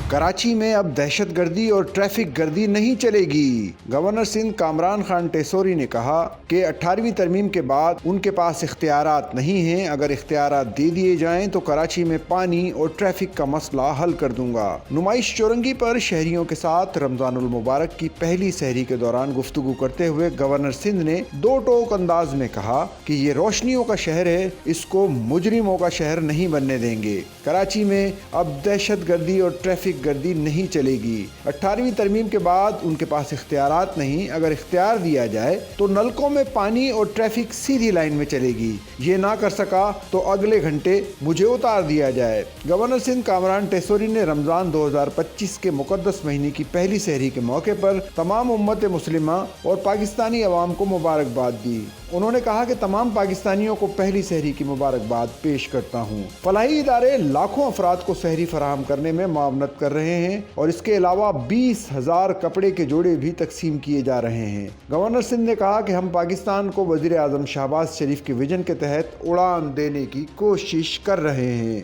کراچی میں اب دہشت گردی اور ٹریفک گردی نہیں چلے گی۔ گورنر سندھ کامران خان ٹیسوری نے کہا کہ 18ویں ترمیم کے بعد ان کے پاس اختیارات نہیں ہیں، اگر اختیارات دے دیے جائیں تو کراچی میں پانی اور ٹریفک کا مسئلہ حل کر دوں گا۔ نمائش چورنگی پر شہریوں کے ساتھ رمضان المبارک کی پہلی سحری کے دوران گفتگو کرتے ہوئے گورنر سندھ نے دو ٹوک انداز میں کہا کہ یہ روشنیوں کا شہر ہے، اس کو مجرموں کا شہر نہیں بننے دیں گے۔ کراچی میں اب دہشت گردی اور ٹریفک گردی نہیں چلے گی۔ 18ویں ترمیم کے بعد ان کے پاس اختیارات نہیں، اگر اختیار دیا جائے تو نلکوں میں پانی اور ٹریفک سیدھی لائن میں چلے گی، یہ نہ کر سکا تو اگلے گھنٹے مجھے اتار دیا جائے۔ گورنر سندھ کامران ٹیسوری نے رمضان 2025 کے مقدس مہینے کی پہلی سحری کے موقع پر تمام امت مسلمہ اور پاکستانی عوام کو مبارکباد دی۔ انہوں نے کہا کہ تمام پاکستانیوں کو پہلی سحری کی مبارکباد پیش کرتا ہوں۔ فلاحی ادارے لاکھوں افراد کو سحری فراہم کرنے میں معاونت کر رہے ہیں اور اس کے علاوہ 20,000 کپڑے کے جوڑے بھی تقسیم کیے جا رہے ہیں۔ گورنر سندھ نے کہا کہ ہم پاکستان کو وزیر اعظم شہباز شریف کے ویژن کے تحت اڑان دینے کی کوشش کر رہے ہیں۔